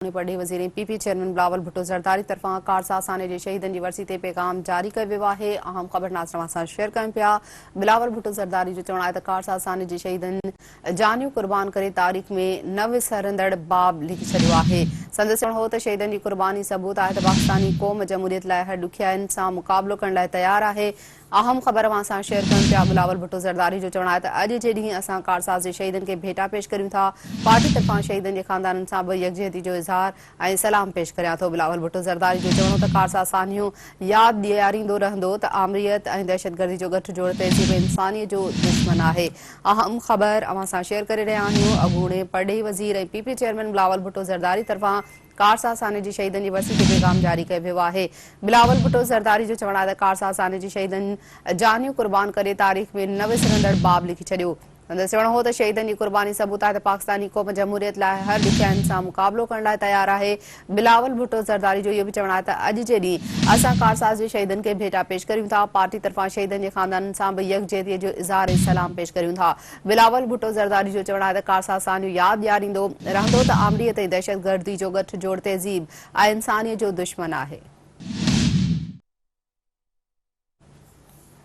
अॻूणे पढ़े वज़ीर पीपी चेयरमैन बिलावल भुट्टो ज़रदारी तरफ़ां कारसा आसाने जे शहीदनि जी वरसी ते पैगाम जारी कयो वियो आहे। अहम ख़बर नाज़रीन सां शेयर कयूं पिया। बिलावल भुट्टो ज़रदारी जो चवणु आहे त कारसा आसाने जे शहीदनि जानियूं कुर्बान करे तारीख़ में न विसरंदड़ बाब लिखी छॾियो आहे। संदसि चवणु हो त शहीदनि जी कुर्बानी सबूत आहे त पाकिस्तानी क़ौम जमहूरियत लाइ हर ॾुखियाईनि सां मुक़ाबिलो करण लाइ तयारु आहे। अहम ख़बर अवां सां शेयर कयूं पिया। बिलावल भुट्टो ज़रदारी जो चवणु आहे त अॼु जे ॾींहुं असां कारसाज़ जे शहीदनि खे भेटा पेश करियूं था। पार्टी तरफ़ां शहीदनि जे ख़ानदाननि सां बि यकजहती जो इज़हार ऐं सलाम पेश करियां थो। बिलावल भुट्टो ज़रदारी जो चवणो त कारसा सानियूं यादि ॾियारींदो रहंदो त आमरीयत ऐं दहशतगर्दी जो गठजोड़ तहज़ीब इंसानियत जो दुश्मन आहे। अहम ख़बर अवां सां शेयर करे रहिया आहियूं। अॻूणे पढ़े वज़ीर ऐं पीपी चेयरमैन बिलावल भुट्टो ज़रदारी तरफ़ां कारसा आसाने जी शहीदनि जी वरसी ते पैगाम जारी कयो वियो आहे। बिलावल भुट्टो ज़रदारी जो चवणु आहे त कारसा आसाने जी शहीदनि जानियूं कुर्बान करे तारीख़ में न विसरंदड़ बाब लिखी छॾियो। संदसि चवणु हो त शहीदनि जी कुर्बानी सबूत आहे त पाकिस्तानी क़ौम जमहूरियत लाइ हर ॾुखियाईनि सां मुक़ाबिलो करण लाइ तयारु आहे। बिलावल भुट्टो ज़रदारी जो इहो बि चवणु आहे त अॼु जे ॾींहुं असां कारसाज़ जे शहीदनि खे भेटा पेश करियूं था। पार्टी तरफ़ां शहीदनि जे ख़ानदाननि सां बि यकजहतीअ जो इज़हार ऐं सलाम पेश करियूं था। बिलावल भुट्टो ज़रदारी जो चवणु आहे त कारसा सानियूं यादि ॾियारींदो रहंदो त आमरीयत ऐं दहशतगर्दी जो गठजोड़ तहज़ीब ऐं इंसानियत जो दुश्मन आहे।